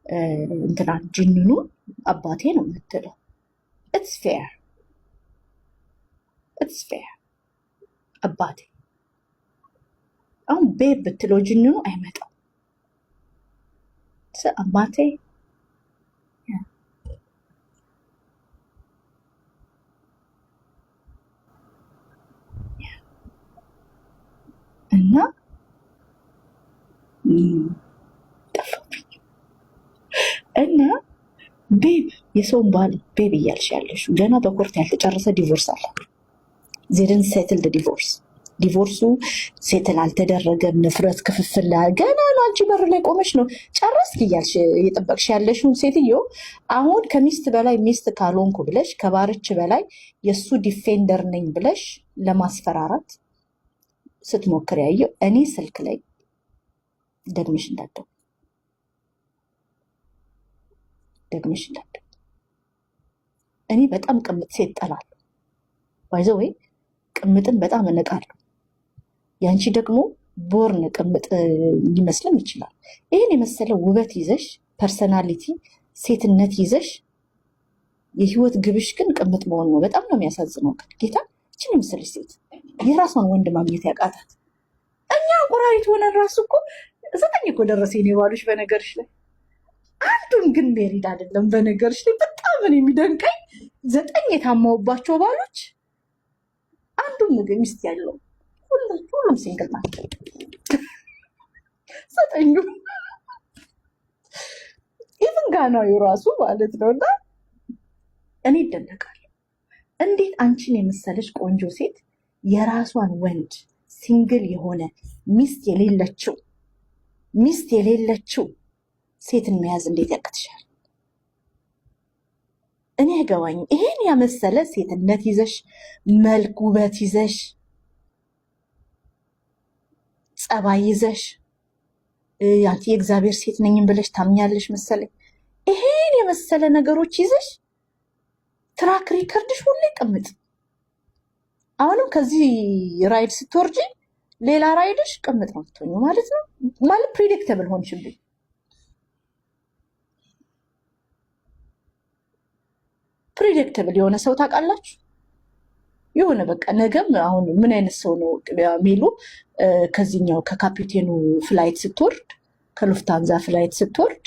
እንትና ጅንኑ አባቴ ነው የምትለው። ኢትስ ፌር አባቴ። አሁን ቤብ ብትለው ጅንኑ አይመጣም። አባቴ እና እና ቤብ የሰውን ባል ቤብ እያልሽ ያለሽ ገና በኮርት ያልተጨረሰ ዲቮርስ አለ። ዜድን ሴትልድ ዲቮርሱ ሴትል አልተደረገም። ንፍረት ክፍፍል ገና ነው። አንቺ በር ላይ ቆመሽ ነው ጨረስክ እያልሽ እየጠበቅሽ ያለሽውን ሴትዮ አሁን ከሚስት በላይ ሚስት ካልሆንኩ ብለሽ ከባርች በላይ የእሱ ዲፌንደር ነኝ ብለሽ ለማስፈራራት ስትሞክር ያየው እኔ ስልክ ላይ ደግመሽ እንዳትደው እኔ በጣም ቅምጥ ሴት ጠላለሁ። ባይዘ ወይ ቅምጥን በጣም እንቃለሁ። ያንቺ ደግሞ ቦርን ቅምጥ ሊመስልም ይችላል። ይህን የመሰለ ውበት ይዘሽ ፐርሰናሊቲ ሴትነት ይዘሽ የህይወት ግብሽ ግን ቅምጥ መሆን ነው። በጣም ነው የሚያሳዝነው። ጌታ እችን የመሰለች ሴት የራሷን ወንድ ማግኘት ያቃታት። እኛ ቁራሪት ሆነን ራሱ እኮ 9 እኮ ደረሰ የኔ ባሎች በነገርሽ ላይ አንዱም ግን ሜሪድ አይደለም። በነገርሽ ላይ በጣም ምን የሚደንቀኝ 9 የታማውባቸው ባሎች አንዱም ምግብ ሚስት ያለው ሁሉም ሲንግል ናቸው። 9 ኢቭን ጋናዊ ራሱ ማለት ነው። እና እኔ ይደነቃለሁ። እንዴት አንቺን የመሰለች ቆንጆ ሴት የራሷን ወንድ ሲንግል የሆነ ሚስት የሌለችው ሴትን መያዝ እንዴት ያቅትሻል? እኔ አይገባኝም። ይሄን ያመሰለ ሴትነት ይዘሽ መልክ ውበት ይዘሽ ጸባይ ይዘሽ ያንቺ የእግዚአብሔር ሴት ነኝም ብለሽ ታምኛለሽ መሰለኝ። ይሄን የመሰለ ነገሮች ይዘሽ ትራክ ሪከርድሽ ሁሌ ቅምጥ። አሁንም ከዚህ ራይድ ስትወርጂ ሌላ ራይድሽ ቅምጥ ነው ትሆኚ ማለት ነው። ማለት ፕሪዲክተብል ሆንሽብኝ። ፕሪዲክተብል የሆነ ሰው ታውቃላችሁ? የሆነ በቃ ነገም አሁን ምን አይነት ሰው ነው ሚሉ ከዚህኛው ከካፒቴኑ ፍላይት ስትወርድ ከሉፍታንዛ ፍላይት ስትወርድ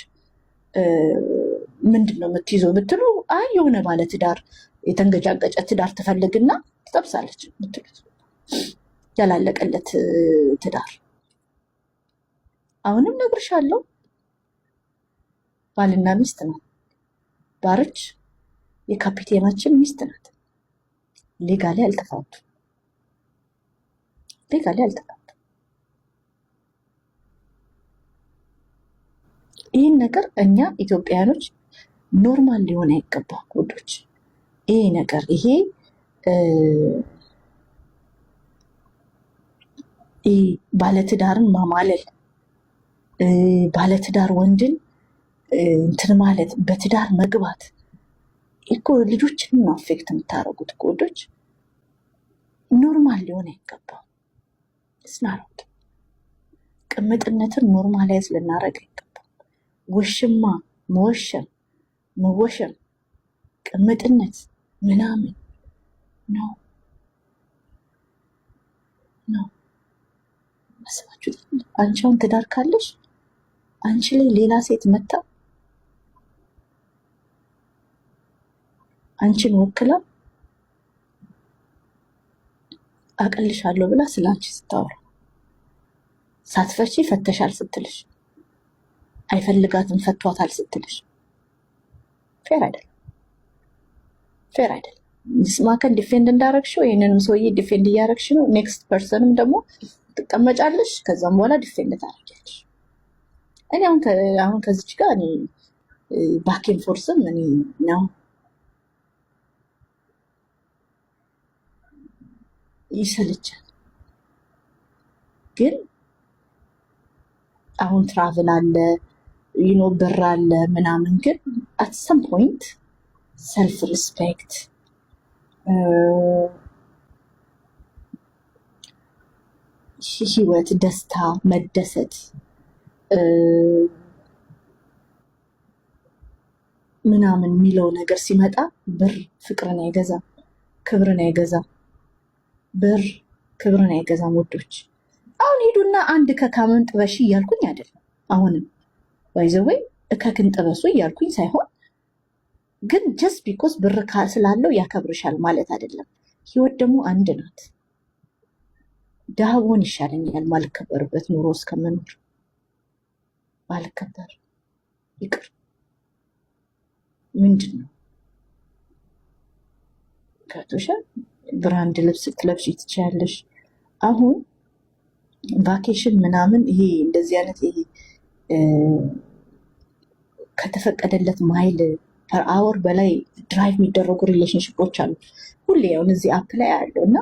ምንድን ነው የምትይዘው ብትሉ አይ የሆነ ባለ ትዳር የተንገጫገጨ ትዳር ትፈልግና ትጠብሳለች ምትሉት ያላለቀለት ትዳር። አሁንም ነግርሻለሁ ባልና ሚስት ነው። ባርች የካፒቴናችን ሚስት ናት። ሌጋሊ አልተፋቱ። ይህን ነገር እኛ ኢትዮጵያኖች ኖርማል ሊሆን አይገባም ውዶች። ይሄ ነገር ይሄ ባለትዳርን ማማለል ባለትዳር ወንድን እንትን ማለት በትዳር መግባት እኮ ልጆችን ነው አፌክት የምታደርጉት እኮ ውዶች። ኖርማል ሊሆን አይገባም። ስናሮት ቅምጥነትን ኖርማላይዝ ልናደርግ አይገባም። ውሽማ መወሸም ቅምጥነት ምናምን ነው አስባችሁ። አንቺ አሁን ትዳር ካለሽ አንቺ ላይ ሌላ ሴት መታ አንቺን ወክላ አቀልሻለሁ ብላ ስለ አንቺ ስታወራ ሳትፈቺ ፈተሻል ስትልሽ አይፈልጋትም ፈቷታል ስትልሽ ፌር አይደለም። ስማከን ዲፌንድ እንዳረግሽው ይህንንም ሰውዬ ዲፌንድ እያረግሽ ነው። ኔክስት ፐርሰንም ደግሞ ትቀመጫለሽ። ከዛም በኋላ ዲፌንድ ታረጊያለሽ። እኔ አሁን ከዚች ጋር እኔ ባኬን ፎርስም እኔ ነው ይሰልቻል። ግን አሁን ትራቭል አለ ብር አለ ምናምን፣ ግን አት ሰም ፖይንት ሰልፍ ሪስፔክት ህይወት፣ ደስታ፣ መደሰት ምናምን የሚለው ነገር ሲመጣ ብር ፍቅርን አይገዛም፣ ክብርን አይገዛም። ብር ክብርን አይገዛም ውዶች። አሁን ሂዱና አንድ ከካመን ጥበሺ እያልኩኝ አይደለም። አሁንም ባይዘወይ እከክን ጥበሱ እያልኩኝ ሳይሆን ግን ጀስት ቢኮዝ ብር ስላለው ያከብርሻል ማለት አይደለም። ህይወት ደግሞ አንድ ናት። ድሃ ብሆን ይሻለኛል ማልከበርበት ኑሮ እስከመኖር። ባልከበር ይቅር ምንድን ነው ገብቶሻል? ብራንድ ልብስ ትለብሺ ትችያለሽ። አሁን ቫኬሽን ምናምን ይሄ እንደዚህ አይነት ይሄ ከተፈቀደለት ማይል ፐር አወር በላይ ድራይቭ የሚደረጉ ሪሌሽንሽፖች አሉ። ሁሌ አሁን እዚህ አፕ ላይ አያለው እና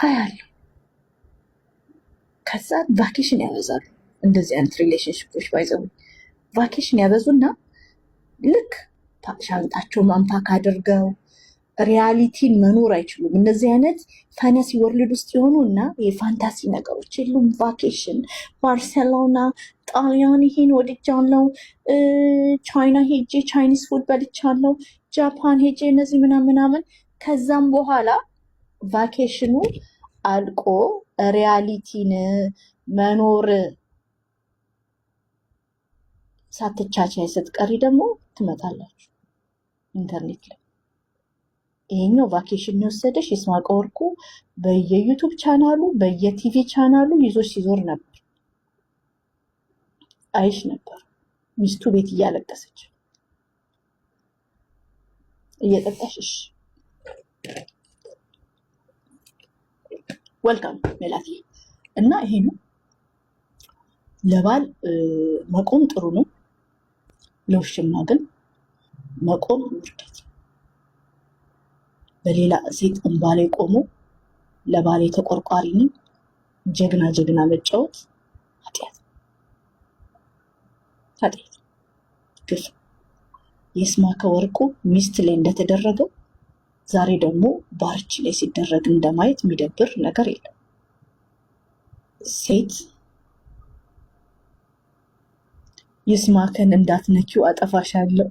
አያለው። ከዛ ቫኬሽን ያበዛሉ እንደዚህ አይነት ሪሌሽንሽፖች ባይዘው ቫኬሽን ያበዙና ልክ ሻንጣቸው ማንፓክ አድርገው ሪያሊቲን መኖር አይችሉም። እነዚህ አይነት ፋንታሲ ወርልድ ውስጥ የሆኑ እና የፋንታሲ ነገሮች የሉም። ቫኬሽን ባርሴሎና፣ ጣሊያን ይሄን ወድጃለሁ፣ ቻይና ሄጄ ቻይኒስ ፉድ በልቻለሁ፣ ጃፓን ሄጄ እነዚህ ምናምን። ከዛም በኋላ ቫኬሽኑ አልቆ ሪያሊቲን መኖር ሳትቻቻይ ስትቀሪ ደግሞ ትመጣላችሁ ኢንተርኔት ላይ። ይሄኛው ቫኬሽን የወሰደሽ ይስማዕከ ወርቁ በየዩቱብ ቻናሉ በየቲቪ ቻናሉ ይዞሽ ሲዞር ነበር። አይሽ ነበር ሚስቱ ቤት እያለቀሰች እየጠጣሽ። ወልካም ሜላት። እና ይሄ ነው ለባል መቆም ጥሩ ነው፣ ለውሽማ ግን መቆም ውርደት። በሌላ ሴት እንባ ላይ ቆሞ ለባሌ ተቆርቋሪ ነኝ ጀግና መጫወት ኃጢአት ግፍ። ይስማዕከ ወርቁ ሚስት ላይ እንደተደረገው ዛሬ ደግሞ ባርች ላይ ሲደረግ እንደማየት የሚደብር ነገር የለም። ሴት ይስማዕከን እንዳትነኪው አጠፋሻለሁ።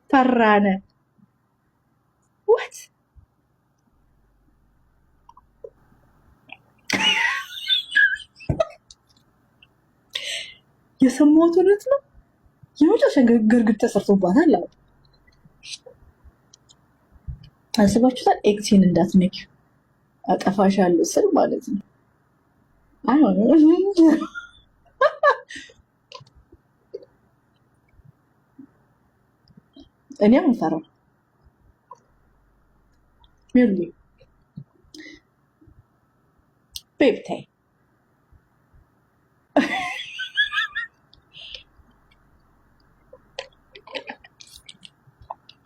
ፈራነ ወት የሰማሁት እውነት ነው። የመጨረሻ ግርግር ተሰርቶባታል። አስባችሁታል? ኤክሲን እንዳትነኪው አጠፋሻለሁ ስል ማለት ነው። እኔ አንፈራ ሚሉ ቤብታይ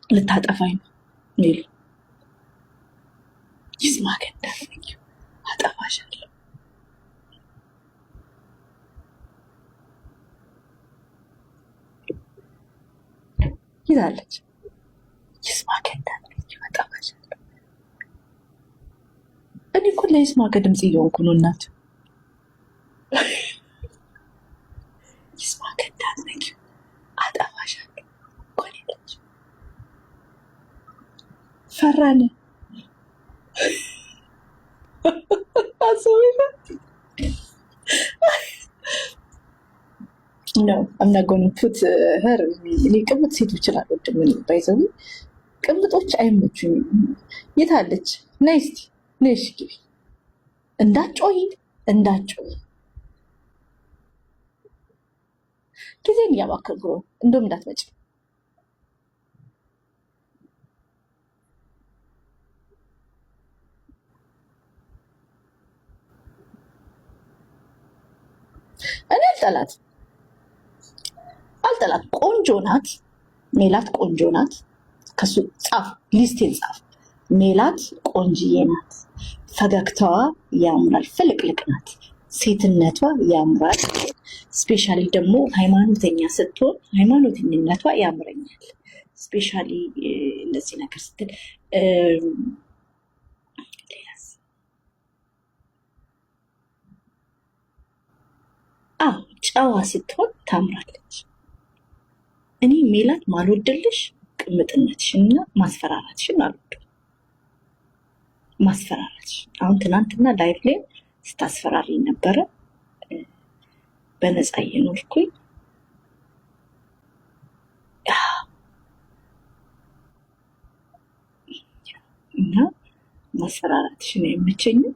ልታጠፋኝ ነው ሚሉ ይስማዕከ እንዳትነኪው አጠፋሻለሁ። ይዛለች ይስማዕከ እንዳትነኪው አጠፋሻለሁ። እኔ እኮ ለይስማዕከ ድምፅ እየሆንኩ ነው እናት። ይስማዕከ እንዳትነኪው አጠፋሻለሁ እኮ ነው ያለች። ፈራን ነው አምናጎን ፑት ሄር። እኔ ቅምጥ ሴቶችን አልወድም። ባይዘው ቅምጦች አይመቹኝም። የታለች? ነይ እስኪ ነይ እሺ ግቢ። እንዳትጮሂ ጊዜን እያባከንኩ ነው። እንደውም እንዳትመጪ። እኔ አልጠላት። ቆንጆ ናት ሜላት፣ ቆንጆ ናት። ከሱ ጻፍ፣ ሊስቴን ጻፍ። ሜላት ቆንጅዬ ናት። ፈገግታዋ ያምራል፣ ፍልቅልቅ ናት። ሴትነቷ ያምራል። ስፔሻሊ ደግሞ ሃይማኖተኛ ስትሆን ሃይማኖተኝነቷ ያምረኛል። ስፔሻሊ እንደዚህ ነገር ስትል ጨዋ ስትሆን ታምራለች። እኔ ሜላት ማልወድልሽ ቅምጥነትሽንና ማስፈራራትሽን አልወድም። ማስፈራራትሽ አሁን ትናንትና ላይቭ ላይ ስታስፈራሪኝ ነበረ። በነፃ እየኖርኩኝ እና ማስፈራራትሽን አይመቸኝም።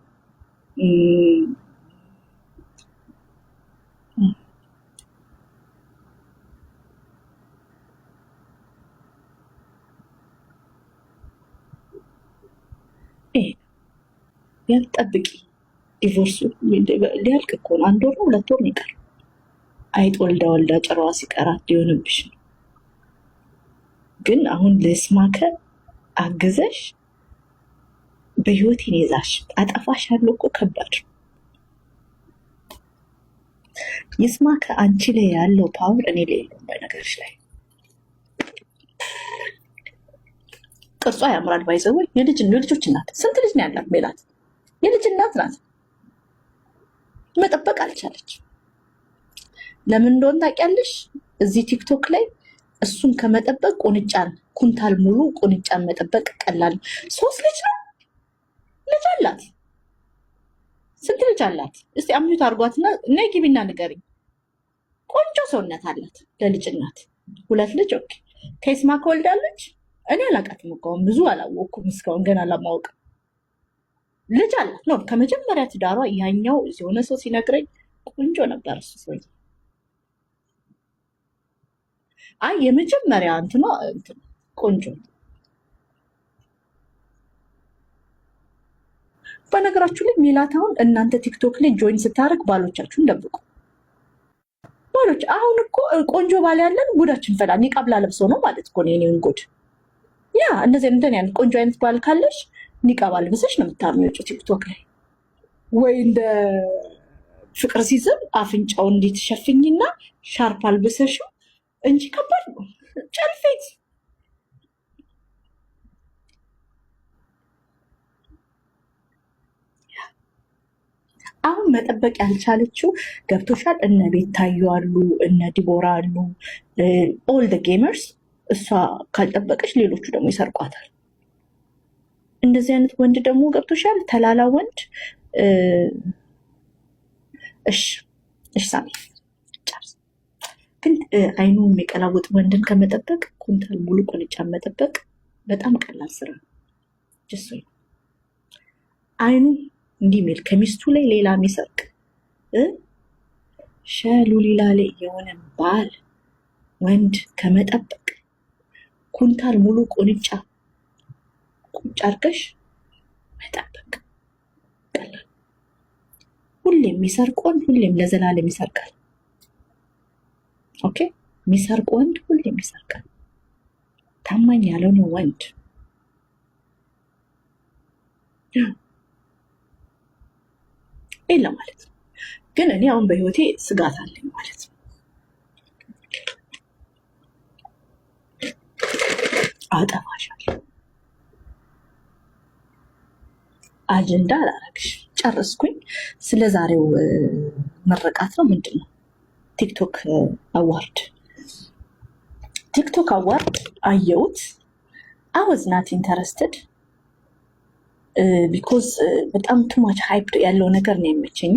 ያን ጠብቂ። ዲቮርሱ ሊያልቅ እኮ ነው። 1 ወር ነው 2 ወር ነው ይቀር። አይጥ ወልዳ ወልዳ ጭራዋ ሲቀራት ሊሆንብሽ ነው። ግን አሁን ለስማከ አግዘሽ በህይወቴን ይዛሽ አጠፋሽ ያለው እኮ ከባድ። ይስማከ አንቺ ላይ ያለው ፓወር እኔ ላይ የለውም። በነገርሽ ላይ ቅርጿ ያምራል። ባይዘው የልጆች እናት ስንት ልጅ ነው ያላት ሜላት? የልጅ እናት ናት። መጠበቅ አልቻለች። ለምን እንደሆነ ታውቂያለሽ? እዚህ ቲክቶክ ላይ እሱን ከመጠበቅ ቁንጫን ኩንታል ሙሉ ቁንጫን መጠበቅ ቀላል። 3 ልጅ ነው ልጅ አላት። ስንት ልጅ አላት? እስቲ አምኙት አድርጓትና ነይ ግቢና ንገሪኝ። ቆንጆ ሰውነት አላት ለልጅ እናት። 2 ልጅ ኦኬ። ከይስማከ ወልዳለች። እኔ አላውቃትም እኮ ብዙ አላወቅኩም እስካሁን ገና አላማወቅም። ልጅ አላት ነው ከመጀመሪያ ትዳሯ። ያኛው የሆነ ሰው ሲነግረኝ ቆንጆ ነበር እሱ ሰው። አይ የመጀመሪያ እንትኗ ቆንጆ። በነገራችሁ ላይ ሜላት አሁን እናንተ ቲክቶክ ላይ ጆይን ስታደርግ ባሎቻችሁን ደብቁ። ባሎች አሁን እኮ ቆንጆ ባል ያለን ጉዳችን ፈላ ኒቃብ ላለብሰው ነው ማለት እኮ ነው። የኔን ጉድ ያ እንደዚህ እንትን ያን ቆንጆ አይነት ባል ካለሽ ኒቃብ አልብሰሽ ነው የምታምጪው ቲክቶክ ላይ። ወይ እንደ ፍቅር ሲዝም አፍንጫው እንዴት ሸፍኝና ሻርፕ አልብሰሽ እንጂ ከባድ ነው። ጨልፌት አሁን መጠበቅ ያልቻለችው ገብቶሻል። እነ ቤታዩ አሉ፣ እነ ዲቦራ አሉ፣ ኦል ደ ጌመርስ። እሷ ካልጠበቀች ሌሎቹ ደግሞ ይሰርቋታል። እንደዚህ አይነት ወንድ ደግሞ ገብቶሻል፣ ተላላ ወንድ። እሺ ሳሚ ጨርስ። ግን አይኑ የሚቀላውጥ ወንድን ከመጠበቅ ኩንታል ሙሉ ቁንጫን መጠበቅ በጣም ቀላል ስራ ነው። ጅሱ አይኑ እንዲህ ሚል ከሚስቱ ላይ ሌላ የሚሰርቅ ሸሉ ሌላ ላይ የሆነ ባል ወንድ ከመጠበቅ ኩንታል ሙሉ ቁንጫ ቁጭ አድርገሽ መጠበቅ ቀላል። ሁሌም የሚሰርቅ ወንድ ሁሌም ለዘላለም ይሰርቃል። ኦኬ፣ የሚሰርቅ ወንድ ሁሌም ይሰርቃል። ታማኝ ያልሆነ ወንድ የለ ማለት ነው። ግን እኔ አሁን በህይወቴ ስጋት አለኝ ማለት ነው። አጠፋሻለሁ። አጀንዳ አላረግሽ። ጨረስኩኝ። ስለ ዛሬው መረቃት ነው። ምንድን ነው ቲክቶክ አዋርድ። ቲክቶክ አዋርድ አየሁት። አይ ዋዝ ናት ኢንተረስትድ ቢኮዝ በጣም ቱማች ሃይፕ ያለው ነገር ነው የመቸኝ።